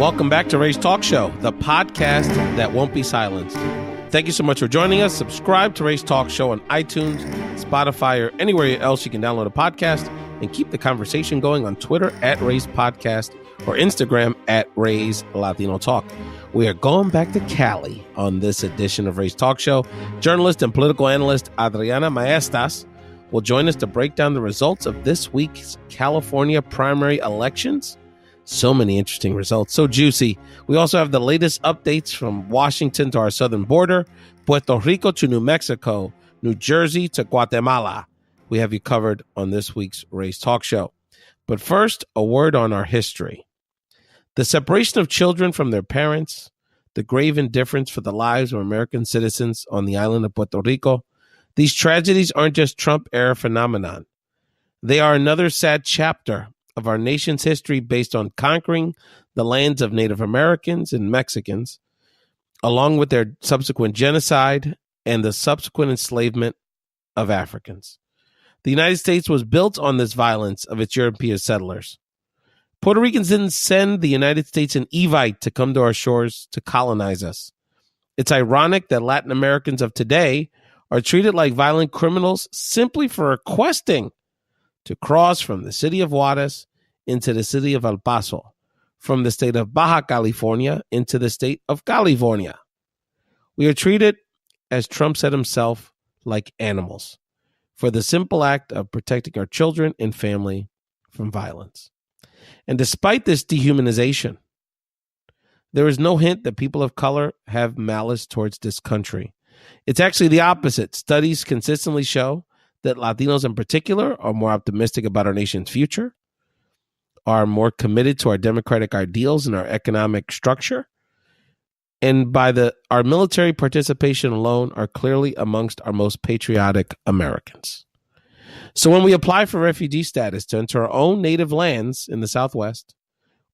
Welcome back to Ray's Talk Show, the podcast that won't be silenced. Thank you so much for joining us. Subscribe to Ray's Talk Show on iTunes, Spotify, or anywhere else you can download a podcast, and keep the conversation going on Twitter at Ray's Podcast or Instagram at Ray's Latino Talk. We are going back to Cali on this edition of Ray's Talk Show. Journalist and political analyst Adriana Maestas will join us to break down the results of this week's California primary elections. So many interesting results, so juicy. We also have the latest updates from Washington to our southern border, Puerto Rico to New Mexico, New Jersey to Guatemala. We have you covered on this week's Ray's Talk Show. But first, a word on our history. The separation of children from their parents, the grave indifference for the lives of American citizens on the island of Puerto Rico, these tragedies aren't just Trump-era phenomenon. They are another sad chapter of our nation's history based on conquering the lands of Native Americans and Mexicans, along with their subsequent genocide and the subsequent enslavement of Africans. The United States was built on this violence of its European settlers. Puerto Ricans didn't send the United States an Evite to come to our shores to colonize us. It's ironic that Latin Americans of today are treated like violent criminals simply for requesting to cross from the city of Juarez into the city of El Paso, from the state of Baja California into the state of California. We are treated, as Trump said himself, like animals for the simple act of protecting our children and family from violence. And despite this dehumanization, there is no hint that people of color have malice towards this country. It's actually the opposite. Studies consistently show that Latinos in particular are more optimistic about our nation's future, are more committed to our democratic ideals and our economic structure, and our military participation alone are clearly amongst our most patriotic Americans. So when we apply for refugee status to enter our own native lands in the Southwest,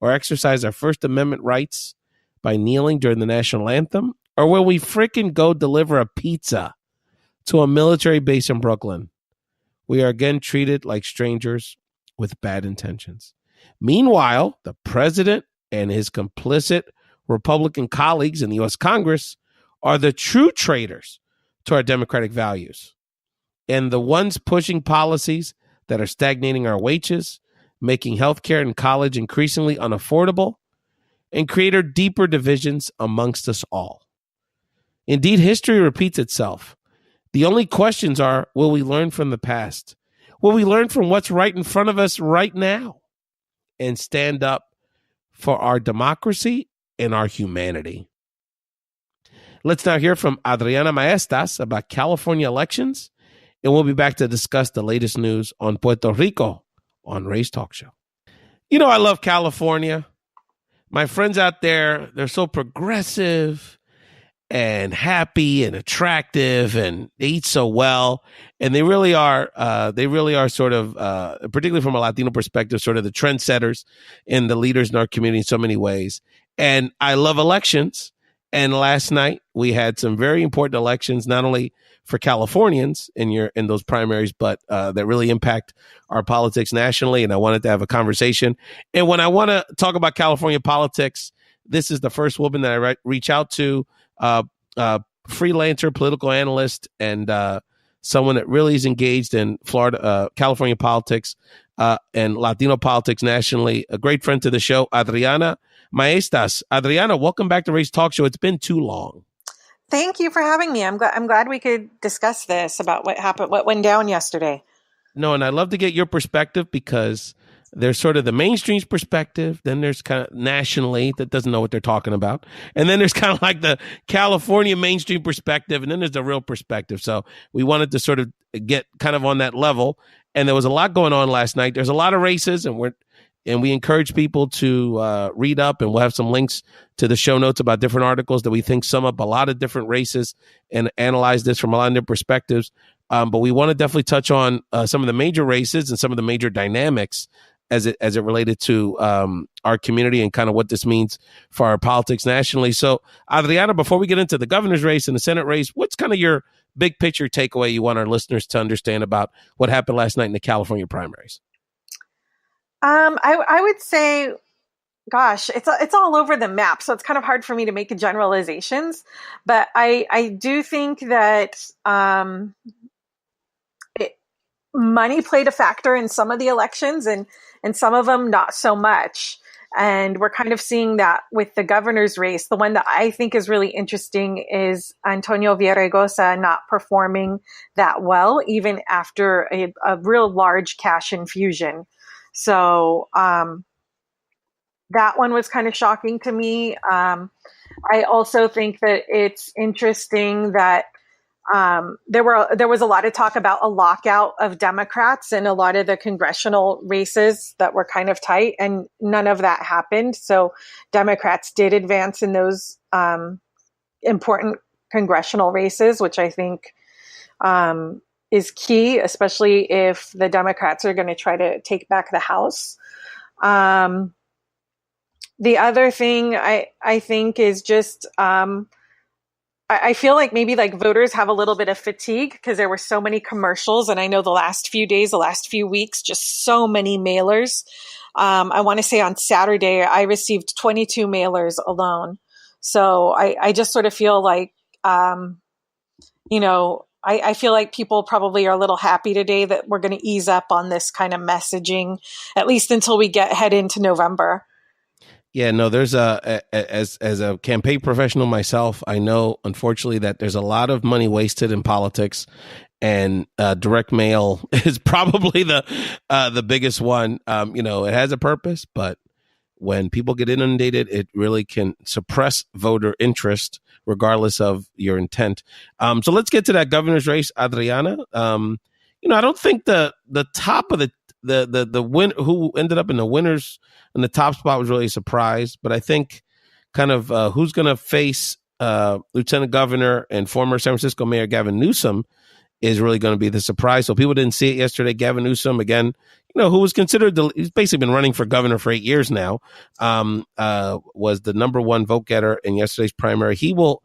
or exercise our First Amendment rights by kneeling during the national anthem, or when we frickin' go deliver a pizza to a military base in Brooklyn, we are again treated like strangers with bad intentions. Meanwhile, the president and his complicit Republican colleagues in the U.S. Congress are the true traitors to our democratic values, and the ones pushing policies that are stagnating our wages, making healthcare and college increasingly unaffordable, and create deeper divisions amongst us all. Indeed, history repeats itself. The only questions are, will we learn from the past? Will we learn from what's right in front of us right now and stand up for our democracy and our humanity? Let's now hear from Adriana Maestas about California elections, and we'll be back to discuss the latest news on Puerto Rico on Ray's Talk Show. You know, I love California. My friends out there, they're so progressive and happy and attractive, and they eat so well. And they really are sort of, particularly from a Latino perspective, sort of the trendsetters and the leaders in our community in so many ways. And I love elections. And last night we had some very important elections, not only for Californians in those primaries, but that really impact our politics nationally. And I wanted to have a conversation. And when I want to talk about California politics, this is the first woman that I reach out to, freelancer, political analyst, and someone that really is engaged in California politics and Latino politics nationally. A great friend to the show, Adriana Maestas. Adriana, welcome back to Ray's Talk Show. It's been too long. Thank you for having me. I'm glad we could discuss this about what happened, what went down yesterday. No, and I'd love to get your perspective, because there's sort of the mainstream perspective, then there's kind of nationally that doesn't know what they're talking about, and then there's kind of like the California mainstream perspective, and then there's the real perspective. So we wanted to sort of get kind of on that level, and there was a lot going on last night. There's a lot of races, and we encourage people to read up, and we'll have some links to the show notes about different articles that we think sum up a lot of different races and analyze this from a lot of different perspectives. But we want to definitely touch on some of the major races and some of the major dynamics as it related to our community and kind of what this means for our politics nationally. So, Adriana, before we get into the governor's race and the Senate race, what's kind of your big picture takeaway you want our listeners to understand about what happened last night in the California primaries? I would say gosh, it's all over the map. So it's kind of hard for me to make generalizations, but I do think that money played a factor in some of the elections, and some of them not so much. And we're kind of seeing that with the governor's race. The one that I think is really interesting is Antonio Villaraigoza not performing that well, even after a real large cash infusion. So that one was kind of shocking to me. I also think that it's interesting that there was a lot of talk about a lockout of Democrats in a lot of the congressional races that were kind of tight, and none of that happened. So Democrats did advance in those important congressional races, which I think is key, especially if the Democrats are going to try to take back the House. The other thing I think is just I feel like maybe like voters have a little bit of fatigue because there were so many commercials. And I know the last few days, the last few weeks, just so many mailers. I want to say on Saturday, I received 22 mailers alone. So I just sort of feel like, I feel like people probably are a little happy today that we're going to ease up on this kind of messaging, at least until we head into November. Yeah, no, there's as a campaign professional myself, I know, unfortunately, that there's a lot of money wasted in politics, and direct mail is probably the biggest one. It has a purpose, but when people get inundated, it really can suppress voter interest, regardless of your intent. So let's get to that governor's race, Adriana. I don't think the top of the win who ended up in the winners in the top spot was really a surprise, but I think kind of who's going to face Lieutenant Governor and former San Francisco Mayor Gavin Newsom is really going to be the surprise. So people didn't see it yesterday. Gavin Newsom, again, who was considered, he's basically been running for governor for 8 years now, was the number one vote getter in yesterday's primary. He will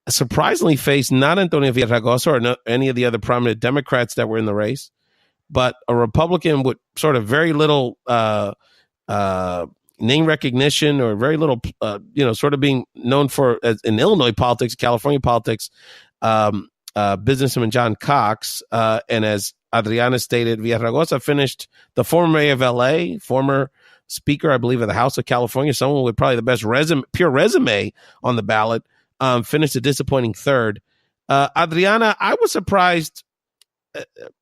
surprisingly face not Antonio Villaraigoza or any of the other prominent Democrats that were in the race, but a Republican with sort of very little name recognition or very little, sort of being known for in Illinois politics, California politics, businessman John Cox. And as Adriana stated, Villaraigoza finished the former mayor of LA, former speaker, I believe, of the House of California, someone with probably the best pure resume on the ballot, finished a disappointing third. Adriana, I was surprised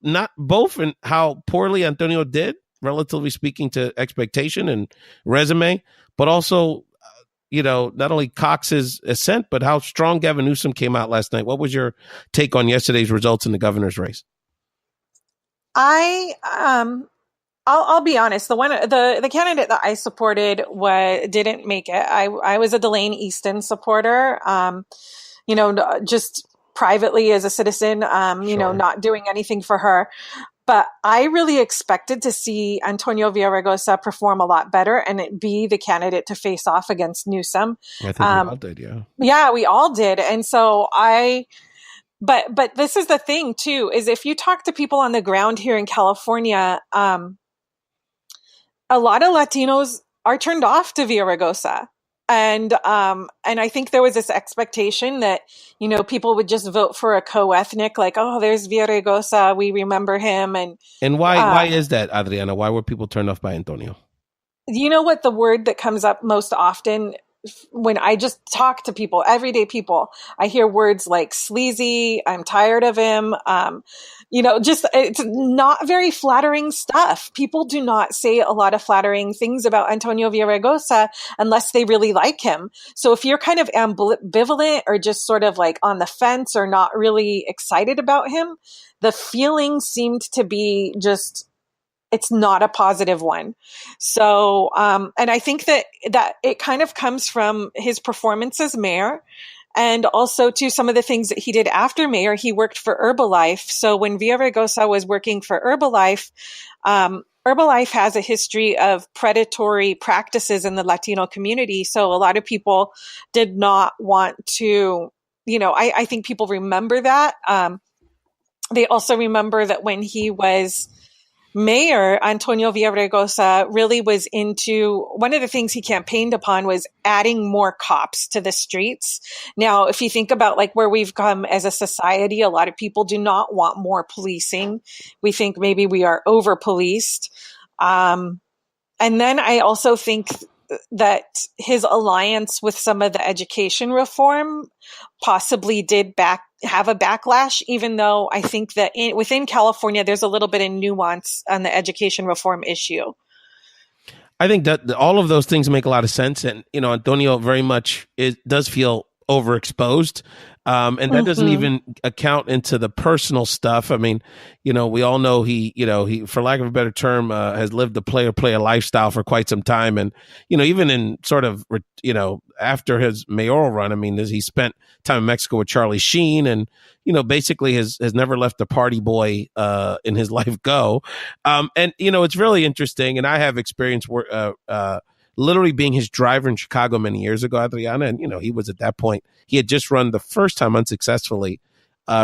not both in how poorly Antonio did, relatively speaking, to expectation and resume, but also, not only Cox's ascent, but how strong Gavin Newsom came out last night. What was your take on yesterday's results in the governor's race? I'll be honest. The candidate that I supported didn't make it. I was a Delane Easton supporter. Just privately as a citizen, Sure. not doing anything for her. But I really expected to see Antonio Villaraigoza perform a lot better and be the candidate to face off against Newsom. I think we all did, yeah. Yeah, we all did. And so but this is the thing too, is if you talk to people on the ground here in California, a lot of Latinos are turned off to Villaraigoza. And I think there was this expectation that, people would just vote for a co-ethnic, like, oh, there's Villaraigoza, we remember him. And why is that, Adriana? Why were people turned off by Antonio? You know what the word that comes up most often when I just talk to people, everyday people, I hear words like sleazy, I'm tired of him. It's not very flattering stuff. People do not say a lot of flattering things about Antonio Villaraigoza unless they really like him. So if you're kind of ambivalent or just sort of like on the fence or not really excited about him, the feeling seemed to be just, it's not a positive one. So, and I think that it kind of comes from his performance as mayor, and also to some of the things that he did after mayor. He worked for Herbalife. So when Villaraigoza was working for Herbalife, Herbalife has a history of predatory practices in the Latino community. So a lot of people did not want to, I think people remember that. They also remember that when he was Mayor Antonio Villaraigoza really was into, one of the things he campaigned upon was adding more cops to the streets. Now, if you think about like where we've come as a society, a lot of people do not want more policing. We think maybe we are over policed. And then I also think that his alliance with some of the education reform possibly did have a backlash, even though I think that within California, there's a little bit of nuance on the education reform issue. I think that all of those things make a lot of sense. And, Antonio very much does feel overexposed. And that doesn't even account into the personal stuff. I mean, we all know he, for lack of a better term, has lived the player lifestyle for quite some time. And, even in sort of, after his mayoral run, I mean, he spent time in Mexico with Charlie Sheen and, basically has never let the party boy in his life go. And, it's really interesting. And I have experience literally being his driver in Chicago many years ago, Adriana. And, he was at that point, he had just run the first time unsuccessfully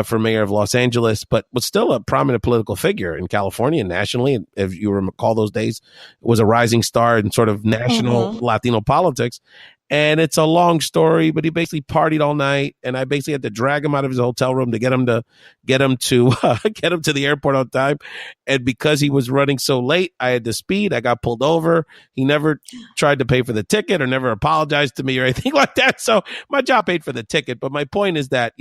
for mayor of Los Angeles, but was still a prominent political figure in California and nationally. And if you recall those days, was a rising star in sort of national Latino politics. And it's a long story, but he basically partied all night, and I basically had to drag him out of his hotel room to get him to get him to the airport on time. And because he was running so late, I had to speed. I got pulled over. He never tried to pay for the ticket or never apologized to me or anything like that. So my job paid for the ticket. But my point is that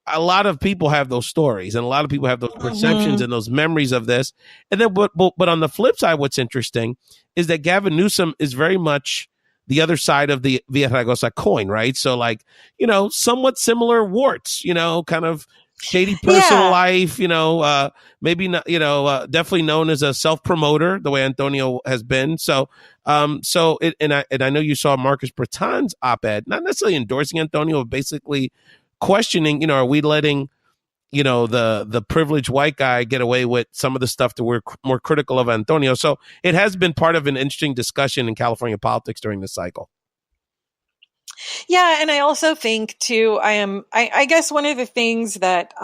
a lot of people have those stories, and a lot of people have those perceptions and those memories of this. And then, but on the flip side, what's interesting is that Gavin Newsom is very much the other side of the Villaraigoza coin, right? So somewhat similar warts, kind of shady personal life, maybe not, definitely known as a self-promoter the way Antonio has been. So I know you saw Marcus Breton's op-ed, not necessarily endorsing Antonio, but basically questioning, are we letting, the privileged white guy get away with some of the stuff that we're more critical of Antonio. So it has been part of an interesting discussion in California politics during this cycle. Yeah. And I also think too, I guess one of the things that,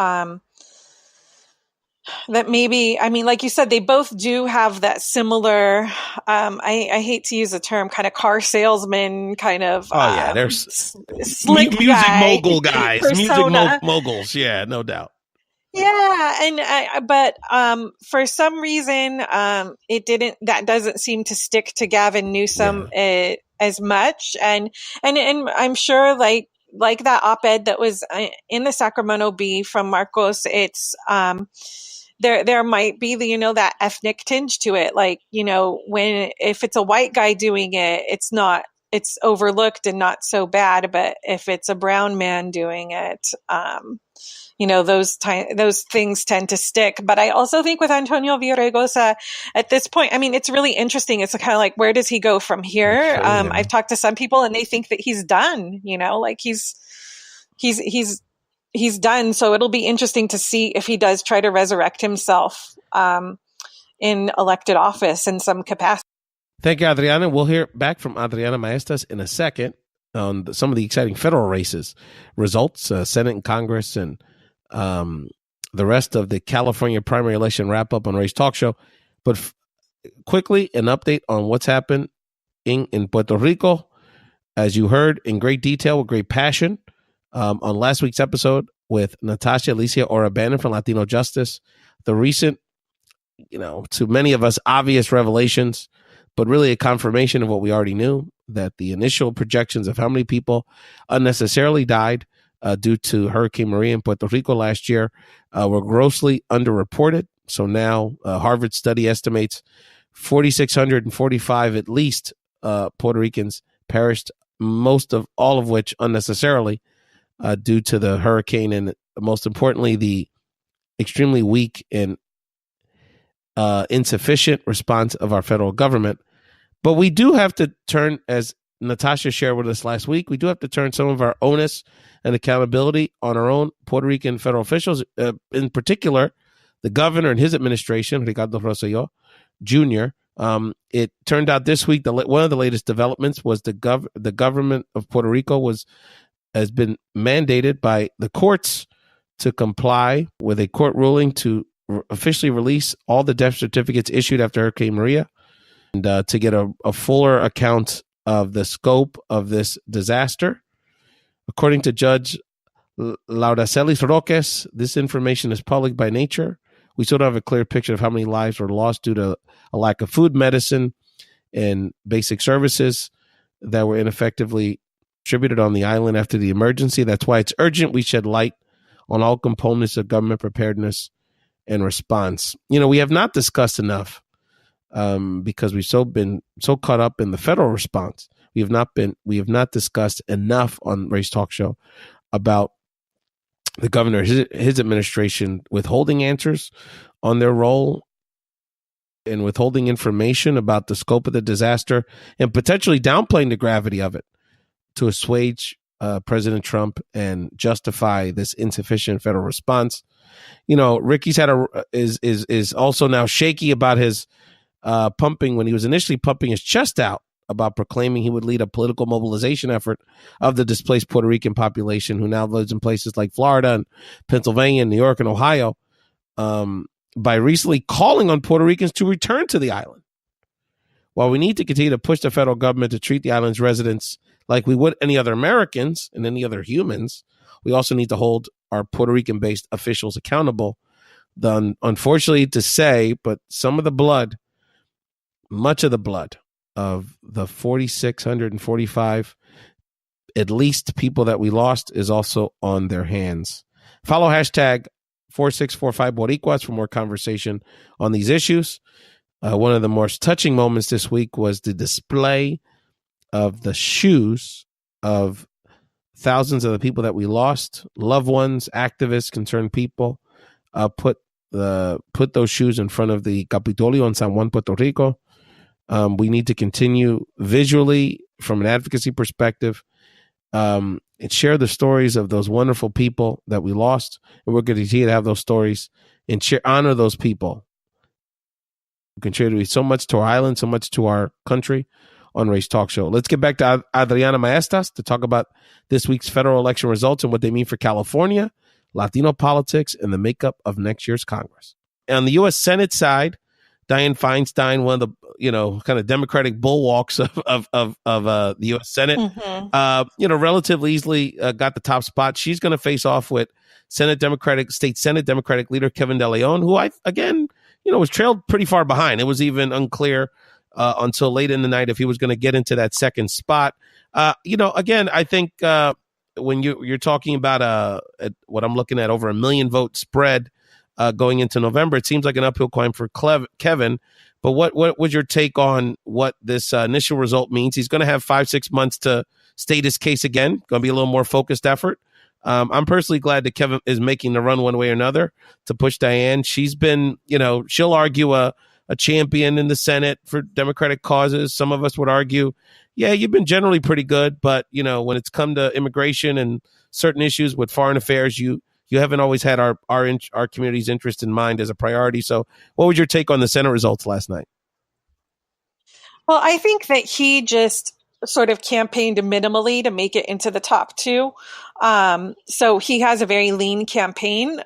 that maybe, I mean, like you said, they both do have that similar, I hate to use the term, kind of car salesman kind of, there's slick music guy mogul guys, persona. moguls. Yeah, no doubt. Yeah. And, but, for some reason, that doesn't seem to stick to Gavin Newsom as much. And I'm sure like that op-ed that was in the Sacramento Bee from Marcos, it's, there might be that ethnic tinge to it. Like, if it's a white guy doing it, it's overlooked and not so bad. But if it's a brown man doing it, those things tend to stick. But I also think with Antonio Villaraigoza at this point, I mean, it's really interesting. It's kind of like, where does he go from here? Sure, I've talked to some people and they think that he's done, like he's done. So it'll be interesting to see if he does try to resurrect himself, in elected office in some capacity. Thank you, Adriana. We'll hear back from Adriana Maestas in a second on some of the exciting federal races results, Senate and Congress, and the rest of the California primary election wrap up on Ray's Talk Show. But quickly, an update on what's happened in Puerto Rico. As you heard in great detail with great passion on last week's episode with Natasha Alicia Orabanen from Latino Justice, the recent, to many of us, obvious revelations, but really a confirmation of what we already knew, that the initial projections of how many people unnecessarily died due to Hurricane Maria in Puerto Rico last year were grossly underreported. So now Harvard study estimates 4,645 at least Puerto Ricans perished, most of all of which unnecessarily due to the hurricane, and most importantly, the extremely weak and insufficient response of our federal government. But we do have to turn, as Natasha shared with us last week, we do have to turn some of our onus and accountability on our own Puerto Rican federal officials, in particular, the governor and his administration, Ricardo Rosselló Jr. It turned out this week, one of the latest developments was the government of Puerto Rico has been mandated by the courts to comply with a court ruling to officially release all the death certificates issued after Hurricane Maria, and to get a fuller account of the scope of this disaster. According to Judge Lauracelis Roques, this information is public by nature. We still don't have a clear picture of how many lives were lost due to a lack of food, medicine, and basic services that were ineffectively distributed on the island after the emergency. That's why it's urgent we shed light on all components of government preparedness and response. We have not discussed enough because we've been so caught up in the federal response. We have not discussed enough on Ray's Talk Show about the governor, his administration withholding answers on their role and withholding information about the scope of the disaster and potentially downplaying the gravity of it to assuage President Trump and justify this insufficient federal response. Ricky's is also now shaky about his pumping when he was initially pumping his chest out about proclaiming he would lead a political mobilization effort of the displaced Puerto Rican population who now lives in places like Florida and Pennsylvania and New York and Ohio, by recently calling on Puerto Ricans to return to the island. While we need to continue to push the federal government to treat the island's residents like we would any other Americans and any other humans, we also need to hold our Puerto Rican-based officials accountable. Unfortunately to say, but much of the blood of the 4,645 at least people that we lost is also on their hands. Follow hashtag 4645 Boricuas for more conversation on these issues. One of the most touching moments this week was the display of the shoes of thousands of the people that we lost, loved ones, activists, concerned people, put those shoes in front of the Capitolio in San Juan, Puerto Rico. We need to continue visually from an advocacy perspective and share the stories of those wonderful people that we lost. And we're going to continue to have those stories and honor those people who contributed so much to our island, so much to our country on Ray's Talk Show. Let's get back to Adriana Maestas to talk about this week's federal election results and what they mean for California, Latino politics, and the makeup of next year's Congress. On the U.S. Senate side, Dianne Feinstein, one of the kind of Democratic bulwarks of the U.S. Senate, relatively easily got the top spot. She's going to face off with State Senate Democratic leader Kevin De Leon, who was trailed pretty far behind. It was even unclear until late in the night if he was going to get into that second spot. Again, I think when you're talking about what I'm looking at, over 1 million vote spread going into November, it seems like an uphill climb for Kevin. But what was your take on what this initial result means? He's going to have 5-6 months to state his case again. Going to be a little more focused effort. I'm personally glad that Kevin is making the run one way or another to push Dianne. She's been, she'll argue a champion in the Senate for Democratic causes. Some of us would argue, yeah, you've been generally pretty good, but when it's come to immigration and certain issues with foreign affairs, you haven't always had our community's interest in mind as a priority. So what was your take on the Senate results last night? Well, I think that he just sort of campaigned minimally to make it into the top two. So he has a very lean campaign.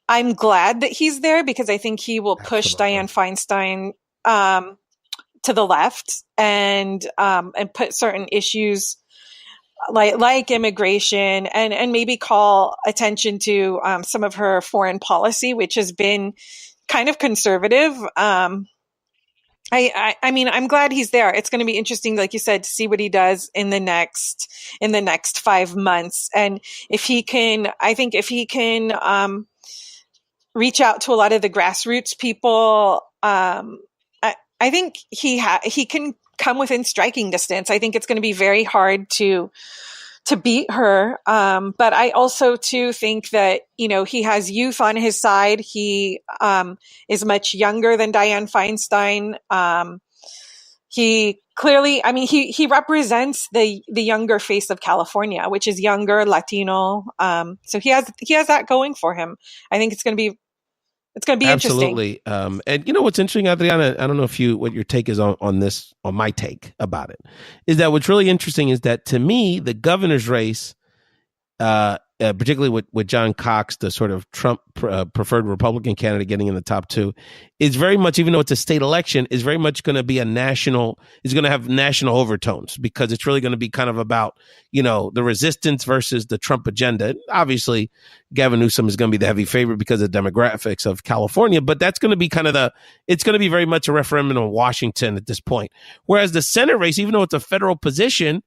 I'm glad that he's there because I think he will push Dianne Feinstein to the left and put certain issues like immigration and maybe call attention to some of her foreign policy, which has been kind of conservative. I mean, I'm glad he's there. It's going to be interesting, like you said, to see what he does in the next 5 months. And if he can reach out to a lot of the grassroots people, I think he can come within striking distance. I think it's going to be very hard to beat her. But I also too think that, he has youth on his side. He is much younger than Dianne Feinstein. He clearly, he represents the younger face of California, which is younger, Latino. So he has that going for him. I think it's going to be Absolutely. interesting. And what's interesting, Adriana, I don't know what your take is on this, on my take about it, is that what's really interesting is that to me, the governor's race particularly with John Cox, the sort of Trump preferred Republican candidate, getting in the top two, is very much, even though it's a state election, is very much going to be is going to have national overtones, because it's really going to be kind of about, the resistance versus the Trump agenda. Obviously, Gavin Newsom is going to be the heavy favorite because of the demographics of California, but that's going to be it's going to be very much a referendum on Washington at this point. Whereas the Senate race, even though it's a federal position,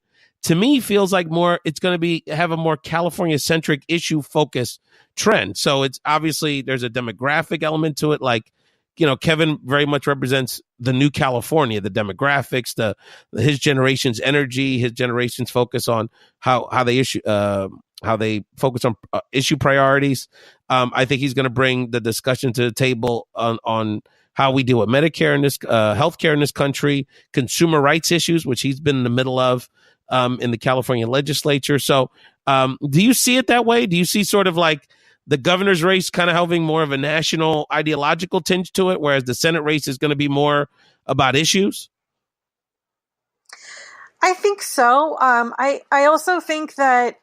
to me, feels like it's going to have a more California-centric issue-focused trend. So it's obviously, there's a demographic element to it. Like, Kevin very much represents the new California, the demographics, his generation's energy, his generation's focus on how they focus on issue priorities. I think he's going to bring the discussion to the table on how we deal with Medicare in this healthcare in this country, consumer rights issues, which he's been in the middle of. In the California legislature. So do you see it that way? Do you see sort of like the governor's race kind of having more of a national ideological tinge to it, whereas the Senate race is going to be more about issues? I think so. I also think that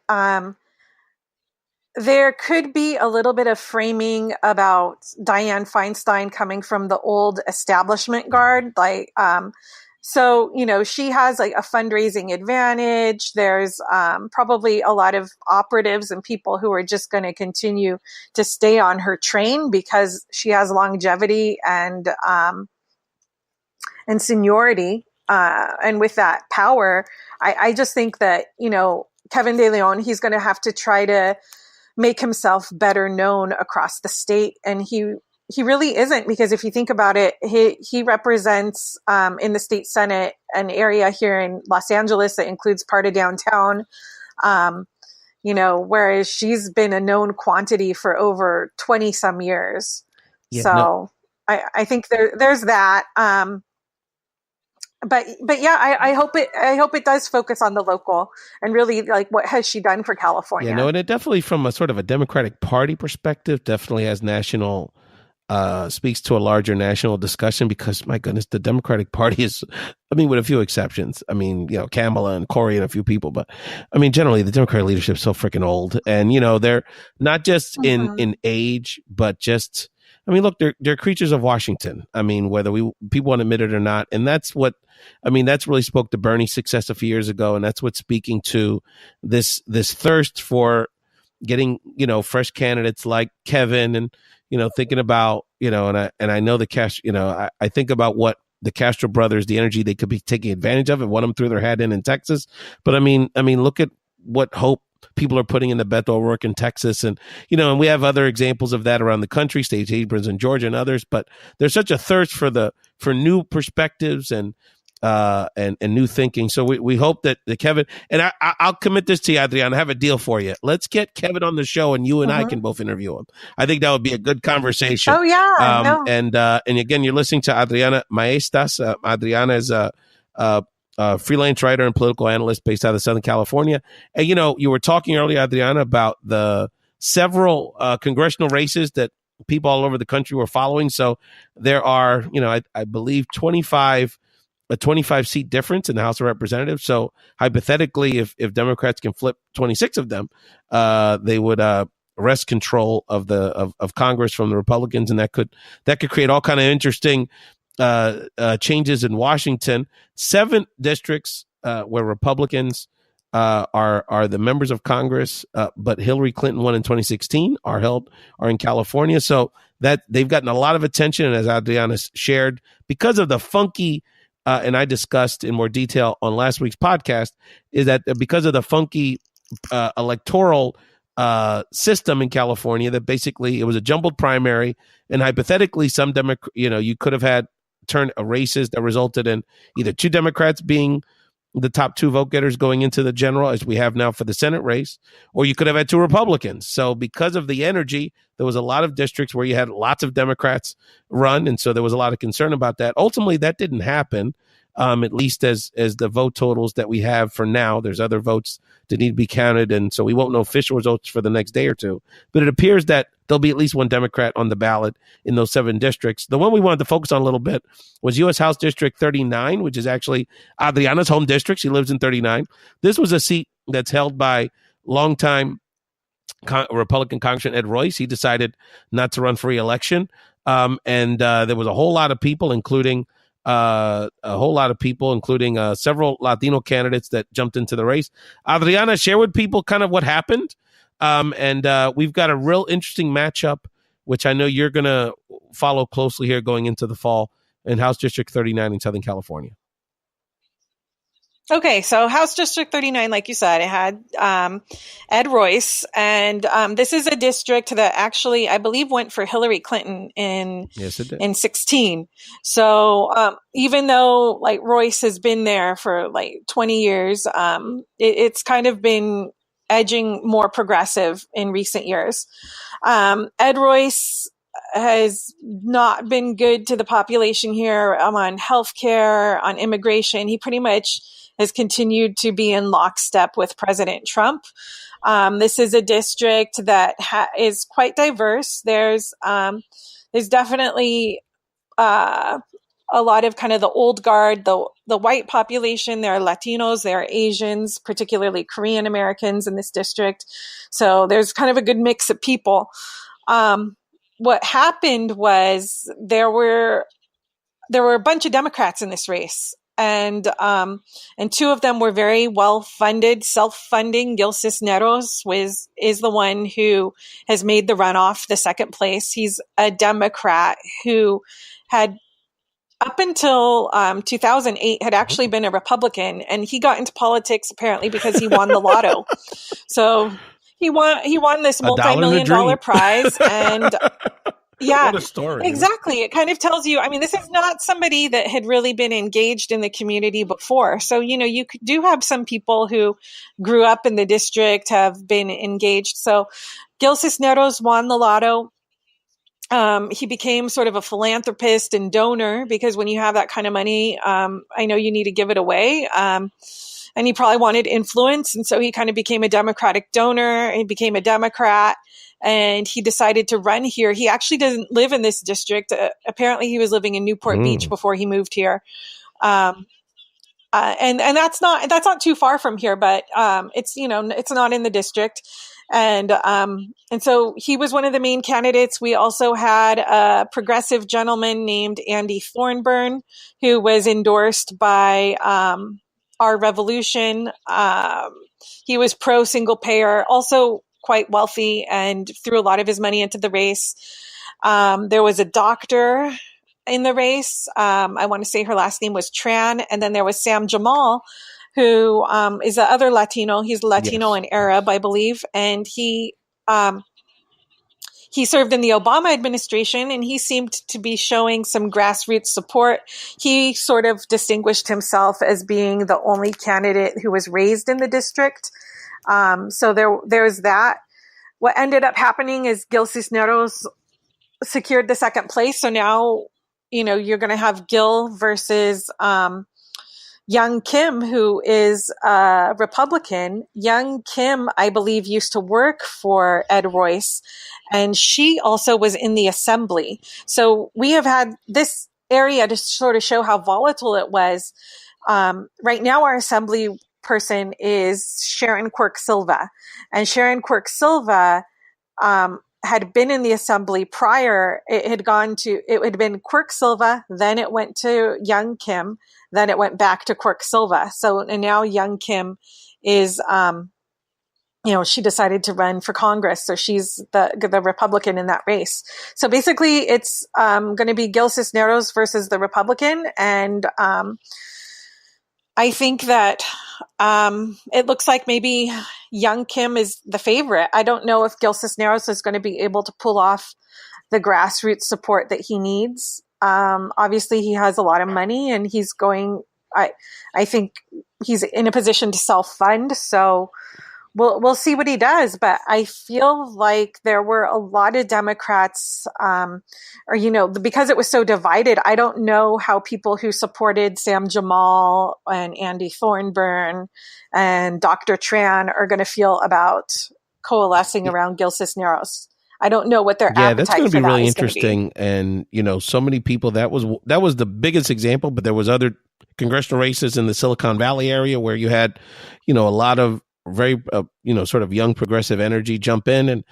there could be a little bit of framing about Dianne Feinstein coming from the old establishment guard, like so, she has like a fundraising advantage. There's probably a lot of operatives and people who are just going to continue to stay on her train because she has longevity and seniority. And with that power, I just think that, Kevin De Leon, he's going to have to try to make himself better known across the state. And he really isn't, because if you think about it, he represents in the state Senate an area here in Los Angeles that includes part of downtown, whereas she's been a known quantity for over 20 some years. Yeah, so no. I think there's that. But yeah, I hope it does focus on the local and really like what has she done for California. Yeah, no, and it definitely, from a sort of a Democratic Party perspective, definitely has national. Speaks to a larger national discussion, because my goodness, the Democratic Party is, with a few exceptions. Kamala and Cory and a few people, but generally the Democratic leadership is so freaking old, and they're not just in age, but just, look, they're creatures of Washington. Whether people want to admit it or not, and that's what that's really spoke to Bernie's success a few years ago, and that's what's speaking to this thirst for getting fresh candidates like Kevin, and thinking about, and I know the cash, I think about what the Castro brothers, the energy they could be taking advantage of and what them threw their hat in Texas. But look at what hope people are putting in the Beto O'Rourke in Texas. And, and we have other examples of that around the country, Stacey Abrams in Georgia and others, but there's such a thirst for new perspectives and new thinking. So we hope that the Kevin, and I'll commit this to you, Adriana, I have a deal for you. Let's get Kevin on the show, and you and I can both interview him. I think that would be a good conversation. Oh yeah. No. And again, you're listening to Adriana Maestas. Adriana is a freelance writer and political analyst based out of Southern California. And, you were talking earlier, Adriana, about the several congressional races that people all over the country were following. So there are, I believe 25 seat difference in the House of Representatives. So hypothetically, if Democrats can flip 26 of them, they would wrest control of Congress from the Republicans, and that could create all kind of interesting changes in Washington. 7 districts where Republicans are the members of Congress, but Hillary Clinton won in 2016 are in California. So that they've gotten a lot of attention, and as Adriana shared, because of the funky. And I discussed in more detail on last week's podcast, is that because of the funky electoral system in California, that basically it was a jumbled primary, and hypothetically some you could have had races that resulted in either 2 Democrats being the top 2 vote getters going into the general, as we have now for the Senate race, or you could have had 2 Republicans. So because of the energy, there was a lot of districts where you had lots of Democrats run, and so there was a lot of concern about that. Ultimately, that didn't happen, at least as the vote totals that we have for now. There's other votes that need to be counted, and so we won't know official results for the next day or two. But it appears that there'll be at least 1 Democrat on the ballot in those 7 districts. The one we wanted to focus on a little bit was U.S. House District 39, which is actually Adriana's home district. She lives in 39. This was a seat that's held by longtime Republican Congressman Ed Royce. He decided not to run for re-election. And there was a whole lot of people, including several Latino candidates that jumped into the race. Adriana, share with people kind of what happened. And we've got a real interesting matchup, which I know you're going to follow closely here going into the fall in House District 39 in Southern California. Okay, so House District 39, like you said, it had Ed Royce, and this is a district that actually, I believe, went for Hillary Clinton in 16. So even though like Royce has been there for like 20 years, it's kind of been edging more progressive in recent years. Ed Royce has not been good to the population here on healthcare, on immigration. He pretty much has continued to be in lockstep with President Trump. This is a district that is quite diverse. There's definitely a lot of kind of the old guard, the white population. There are Latinos, there are Asians, particularly Korean Americans in this district. So there's kind of a good mix of people. What happened was there were a bunch of Democrats in this race. And two of them were very well funded, self-funding. Gil Cisneros is the one who has made the runoff, the second place. He's a Democrat who had, up until 2008, had actually been a Republican, and he got into politics apparently because he won the lotto. So he won this multi-million-dollar prize, and yeah, what a story. Exactly. It kind of tells you, I mean, this is not somebody that had really been engaged in the community before. So, you do have some people who grew up in the district, have been engaged. So Gil Cisneros won the lotto. He became sort of a philanthropist and donor, because when you have that kind of money, I know you need to give it away. And he probably wanted influence. And so he kind of became a Democratic donor. He became a Democrat. And he decided to run here. He actually doesn't live in this district. Apparently, he was living in Newport Beach before he moved here. And that's not too far from here, but it's not in the district. And so he was one of the main candidates. We also had a progressive gentleman named Andy Thornburn, who was endorsed by Our Revolution. He was pro single payer, also quite wealthy, and threw a lot of his money into the race. There was a doctor in the race. I want to say her last name was Tran. And then there was Sam Jamal, who is the other Latino. He's Latino and Arab, I believe. And he served in the Obama administration, and he seemed to be showing some grassroots support. He sort of distinguished himself as being the only candidate who was raised in the district. So there's that. What ended up happening is Gil Cisneros secured the second place. So now, you're going to have Gil versus Young Kim, who is a Republican. Young Kim, I believe, used to work for Ed Royce, and she also was in the assembly. So we have had this area to sort of show how volatile it was. Right now, our assembly person is Sharon Quirk Silva, and Sharon Quirk Silva had been in the assembly prior. It had been Quirk Silva, then it went to Young Kim, then it went back to Quirk Silva. So, and now Young Kim is, she decided to run for Congress. So she's the Republican in that race. So basically it's going to be Gil Cisneros versus the Republican. And I think that it looks like maybe Young Kim is the favorite. I don't know if Gil Cisneros is going to be able to pull off the grassroots support that he needs. Obviously, he has a lot of money, and he's going. I think he's in a position to self-fund. So we'll see what he does. But I feel like there were a lot of Democrats, because it was so divided. I don't know how people who supported Sam Jamal and Andy Thornburn and Dr. Tran are going to feel about coalescing around Gil Cisneros. I don't know what their appetite for that is. Yeah, that's going to be really interesting. And, so many people, that was the biggest example, but there was other congressional races in the Silicon Valley area where you had, a lot of very, sort of young progressive energy jump in, and,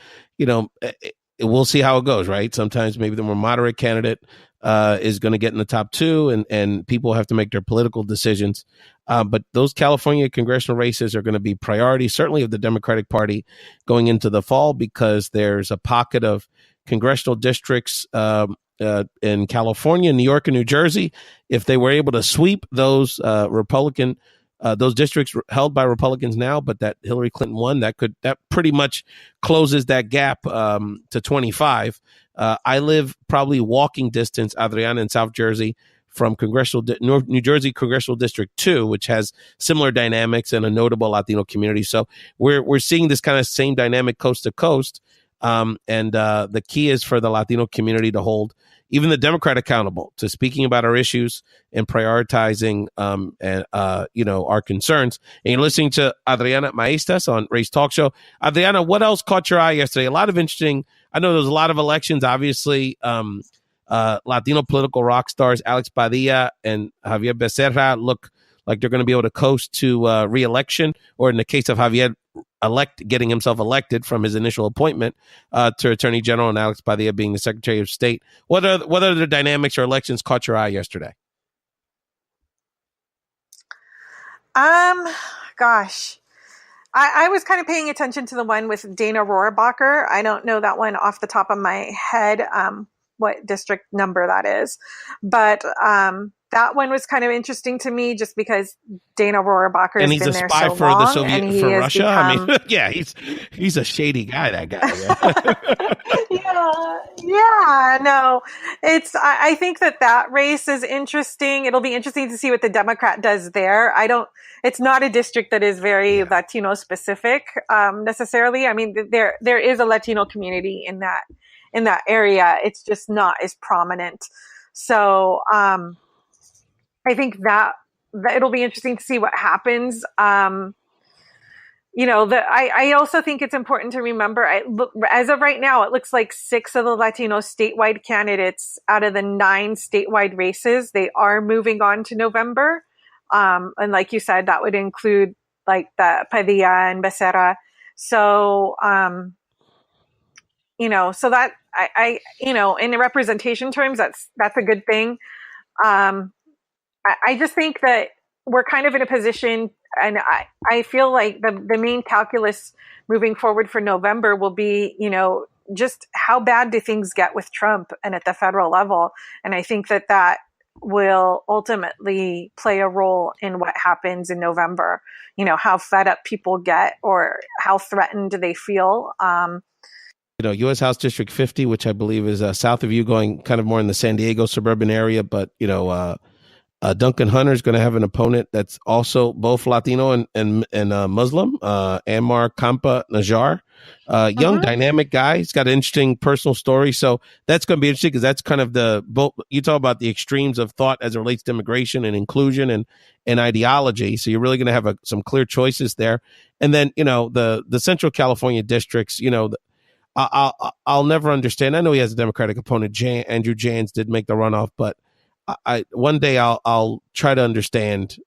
we'll see how it goes, right? Sometimes maybe the more moderate candidate is going to get in the top two, and people have to make their political decisions. But those California congressional races are going to be priority, certainly of the Democratic Party going into the fall, because there's a pocket of congressional districts in California, New York, and New Jersey. If they were able to sweep those those districts held by Republicans now, but that Hillary Clinton won, that pretty much closes that gap to 25. I live probably walking distance, Adriana, in South Jersey, from New Jersey Congressional District 2, which has similar dynamics and a notable Latino community. So we're seeing this kind of same dynamic coast to coast. And the key is for the Latino community to hold even the Democrat accountable to speaking about our issues and prioritizing our concerns. And you're listening to Adriana Maestas on Ray's Talk Show. Adriana, what else caught your eye yesterday? A lot of interesting. I know there was a lot of elections, obviously. Latino political rock stars Alex Padilla and Javier Becerra look like they're going to be able to coast to re-election, or in the case of Javier, getting himself elected from his initial appointment to Attorney General, and Alex Padilla being the Secretary of State. What other dynamics or elections caught your eye yesterday? Gosh. I was kind of paying attention to the one with Dana Rohrabacher. I don't know that one off the top of my head, what district number that is. But that one was kind of interesting to me just because Dana Rohrabacher has been there so long. And he's a spy for Russia? Become... I mean, yeah, he's a shady guy, that guy. Yeah, no. I think that race is interesting. It'll be interesting to see what the Democrat does there. It's not a district that is very Latino specific, necessarily. I mean, there is a Latino community in that area. It's just not as prominent. So, I think that it'll be interesting to see what happens. I also think it's important to remember, as of right now, it looks like 6 of the Latino statewide candidates out of the 9 statewide races, they are moving on to November. And like you said, that would include like the Padilla and Becerra. So, so that in the representation terms, that's a good thing. I just think that we're kind of in a position, and I feel like the main calculus moving forward for November will be, just how bad do things get with Trump and at the federal level. And I think that will ultimately play a role in what happens in November, how fed up people get or how threatened they feel. U.S. House District 50, which I believe is south of you, going kind of more in the San Diego suburban area, but, Duncan Hunter is going to have an opponent that's also both Latino and Muslim, Ammar Kampa Najjar, young dynamic guy. He's got an interesting personal story. So that's going to be interesting because that's kind of you talk about the extremes of thought as it relates to immigration and inclusion and ideology. So you're really going to have some clear choices there. And then, the Central California districts, I'll never understand. I know he has a Democratic opponent. Andrew Jans did make the runoff, but one day I'll try to understand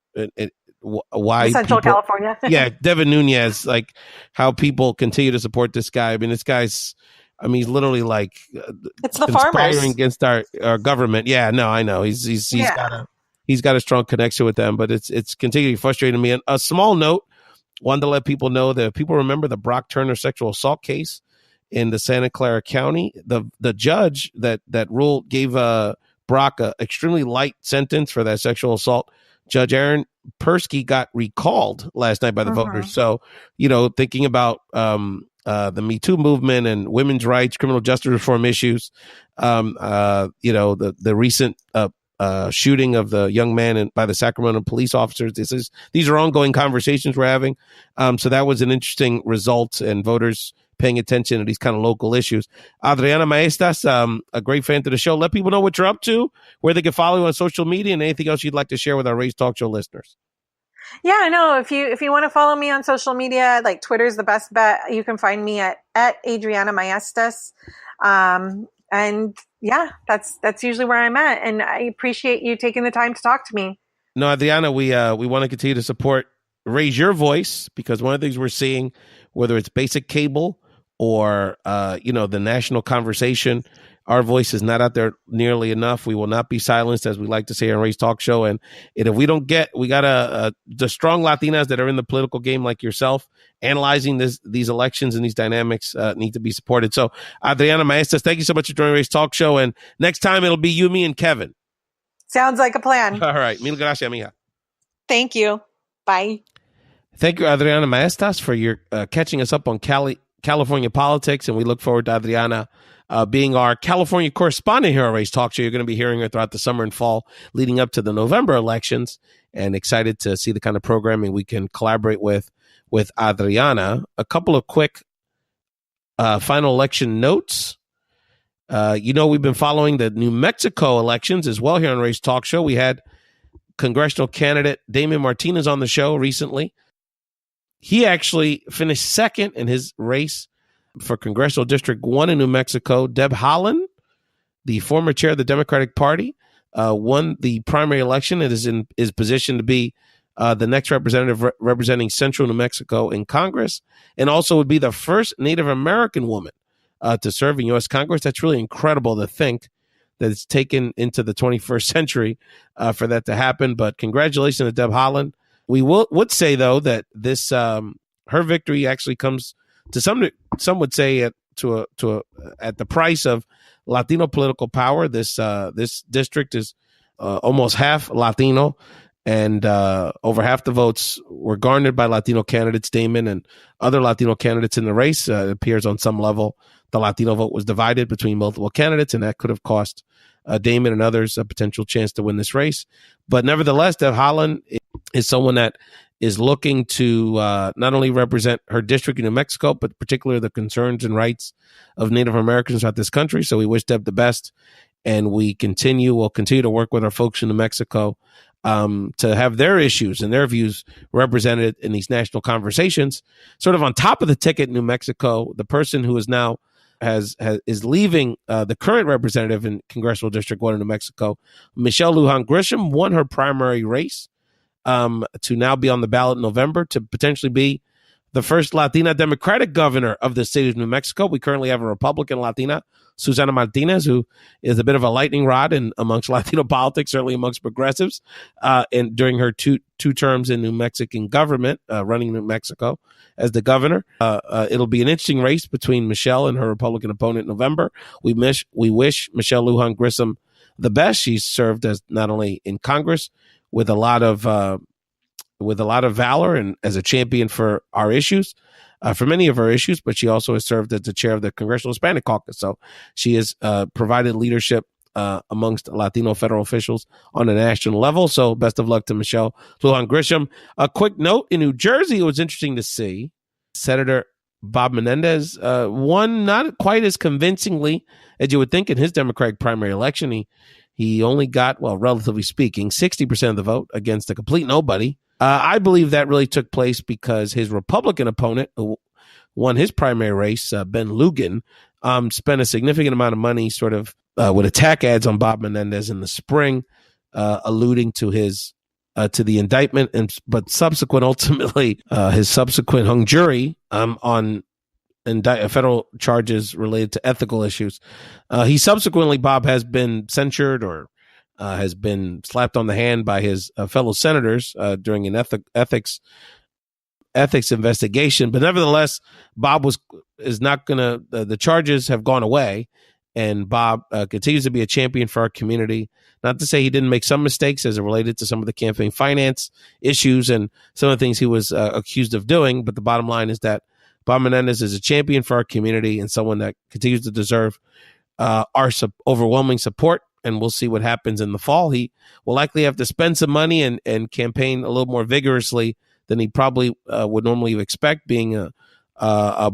why Central California. Yeah, Devin Nunes, like how people continue to support this guy. I mean, this guy's, he's literally like it's the farmers against our government. Yeah, no, I know he's got a strong connection with them, but it's continually frustrating me. And a small note, wanted to let people know that if people remember the Brock Turner sexual assault case in the Santa Clara County, the judge that ruled gave Brock an extremely light sentence for that sexual assault. Judge Aaron Persky got recalled last night by the voters. So, thinking about the Me Too movement and women's rights, criminal justice reform issues, the recent shooting of the young man by the Sacramento police officers. These are ongoing conversations we're having. So that was an interesting result, and voters paying attention to these kind of local issues. Adriana Maestas, a great fan to the show. Let people know what you're up to, where they can follow you on social media, and anything else you'd like to share with our Ray's Talk Show listeners. Yeah, no, if you want to follow me on social media, like Twitter's the best bet. You can find me at Adriana Maestas. And yeah, that's usually where I'm at. And I appreciate you taking the time to talk to me. No, Adriana, we want to continue to support raise your voice, because one of the things we're seeing, whether it's basic cable or, the national conversation, our voice is not out there nearly enough. We will not be silenced, as we like to say on Ray's Talk Show. And if we don't we got the strong Latinas that are in the political game like yourself, analyzing these elections and these dynamics need to be supported. So, Adriana Maestas, thank you so much for joining Ray's Talk Show. And next time it'll be you, me, and Kevin. Sounds like a plan. All right. Mil gracias, mija. Thank you. Bye. Thank you, Adriana Maestas, for your catching us up on California politics. And we look forward to Adriana being our California correspondent here on Ray's Talk Show. You're going to be hearing her throughout the summer and fall leading up to the November elections, and excited to see the kind of programming we can collaborate with Adriana. A couple of quick final election notes. We've been following the New Mexico elections as well here on Ray's Talk Show. We had congressional candidate Damon Martinez on the show recently. He actually finished second in his race for Congressional District 1 in New Mexico. Deb Haaland, the former chair of the Democratic Party, won the primary election and is positioned to be the next representative representing Central New Mexico in Congress, and also would be the first Native American woman to serve in U.S. Congress. That's really incredible to think that it's taken into the 21st century for that to happen. But congratulations to Deb Haaland. We would say, though, that this her victory actually comes to some would say at the price of Latino political power. This district is almost half Latino, and over half the votes were garnered by Latino candidates. Damon and other Latino candidates in the race. It appears on some level the Latino vote was divided between multiple candidates, and that could have cost Damon and others a potential chance to win this race. But nevertheless, Deb Haaland is someone that is looking to not only represent her district in New Mexico, but particularly the concerns and rights of Native Americans throughout this country. So we wish Deb the best, and we'll continue to work with our folks in New Mexico to have their issues and their views represented in these national conversations. Sort of on top of the ticket in New Mexico, the person who is now is leaving the current representative in Congressional District 1 in New Mexico, Michelle Lujan Grisham, won her primary race to now be on the ballot in November to potentially be the first Latina Democratic governor of the state of New Mexico. We currently have a Republican Latina, Susana Martinez, who is a bit of a lightning rod amongst Latino politics, certainly amongst progressives, and during her two terms in New Mexican government, running New Mexico as the governor. It'll be an interesting race between Michelle and her Republican opponent in November. We wish Michelle Lujan Grisham the best. She's served as not only in Congress with a lot of valor and as a champion for our issues, for many of our issues, but she also has served as the chair of the Congressional Hispanic Caucus. So she has provided leadership amongst Latino federal officials on a national level. So best of luck to Michelle Lujan Grisham. A quick note, in New Jersey, it was interesting to see Senator Bob Menendez won not quite as convincingly as you would think in his Democratic primary election. He only got, well, relatively speaking, 60% of the vote against a complete nobody. I believe that really took place because his Republican opponent, who won his primary race, Ben Lugan, spent a significant amount of money sort of with attack ads on Bob Menendez in the spring, alluding to his to the indictment, but ultimately his subsequent hung jury on federal charges related to ethical issues. Bob has been censured or has been slapped on the hand by his fellow senators during an ethics investigation. But nevertheless, Bob is not going to, the charges have gone away, and Bob continues to be a champion for our community. Not to say he didn't make some mistakes as it related to some of the campaign finance issues and some of the things he was accused of doing. But the bottom line is that Bob Menendez is a champion for our community and someone that continues to deserve our overwhelming support. And we'll see what happens in the fall. He will likely have to spend some money and campaign a little more vigorously than he probably would normally expect, being a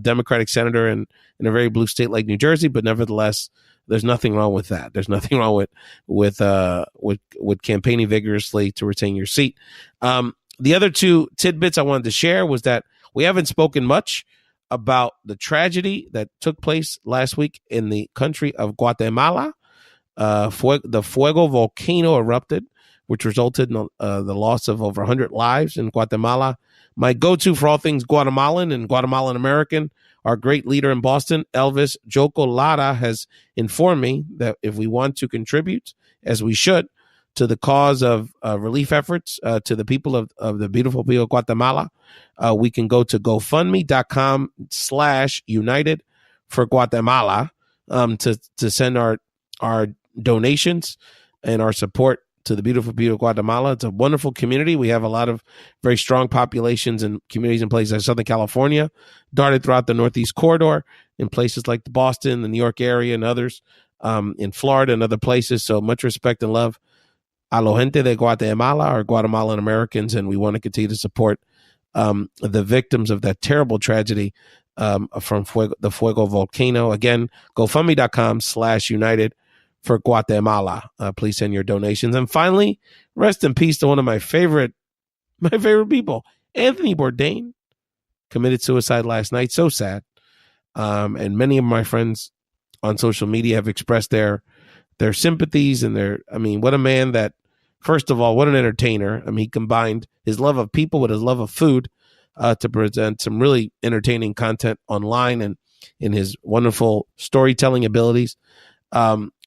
Democratic senator in a very blue state like New Jersey. But nevertheless, there's nothing wrong with that. There's nothing wrong with campaigning vigorously to retain your seat. The other two tidbits I wanted to share was that we haven't spoken much about the tragedy that took place last week in the country of Guatemala. The Fuego volcano erupted, which resulted in the loss of over 100 lives in Guatemala. My go-to for all things Guatemalan and Guatemalan American, our great leader in Boston, Elvis Joko Lara, has informed me that if we want to contribute, as we should, to the cause of relief efforts to the people of the beautiful people of Guatemala, we can go to GoFundMe.com/United for Guatemala to send our donations and our support to the beautiful people of Guatemala. It's a wonderful community. We have a lot of very strong populations and communities in places like Southern California, darted throughout the Northeast Corridor, in places like the Boston, the New York area, and others, in Florida and other places. So much respect and love a la gente de Guatemala, or Guatemalan Americans, and we want to continue to support the victims of that terrible tragedy from the Fuego volcano. Again, GoFundMe.com/United for Guatemala. Please send your donations. And finally, rest in peace to one of my favorite people, Anthony Bourdain, committed suicide last night. So sad. And many of my friends on social media have expressed their sympathies and what a man that, first of all, what an entertainer. He combined his love of people with his love of food to present some really entertaining content online and in his wonderful storytelling abilities.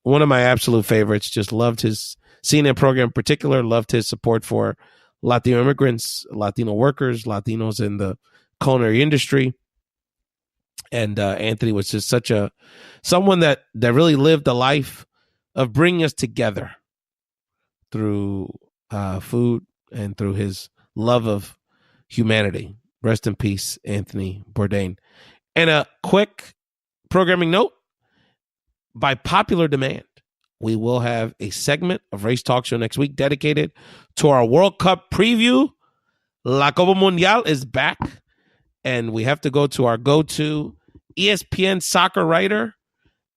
One of my absolute favorites. Just loved his CNN program in particular, loved his support for Latino immigrants, Latino workers, Latinos in the culinary industry. And Anthony was just someone that really lived a life of bringing us together through food and through his love of humanity. Rest in peace, Anthony Bourdain. And a quick programming note, by popular demand, we will have a segment of Ray's Talk Show next week dedicated to our World Cup preview. La Copa Mundial is back, and we have to go to our go-to ESPN soccer writer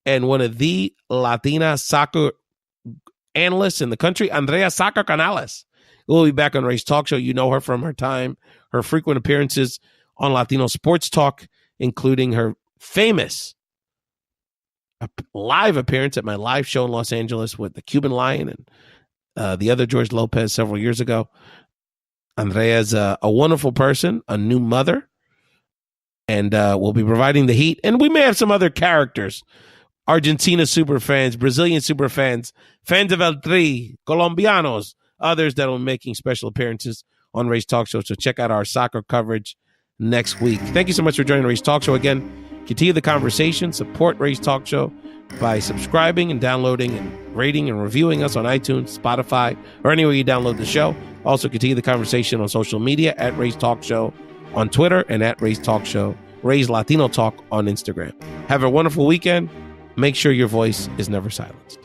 and one of the Latina soccer analysts in the country, Andrea Soccer Canales. We'll be back on Ray's Talk Show. You know her from her frequent appearances on Latino Sports Talk, including her famous live appearance at my live show in Los Angeles with the Cuban Lion and the other George Lopez several years ago. Andrea's a wonderful person, a new mother, and we'll be providing the heat. And we may have some other characters, Argentina super fans, Brazilian super fans, fans of El Tri, Colombianos, others that will be making special appearances on Ray's Talk Show. So check out our soccer coverage next week. Thank you so much for joining Ray's Talk Show. Again, continue the conversation. Support Ray's Talk Show by subscribing and downloading and rating and reviewing us on iTunes, Spotify, or anywhere you download the show. Also, continue the conversation on social media at Ray's Talk Show on Twitter and at Ray's Talk Show, Ray's Latino Talk on Instagram. Have a wonderful weekend. Make sure your voice is never silenced.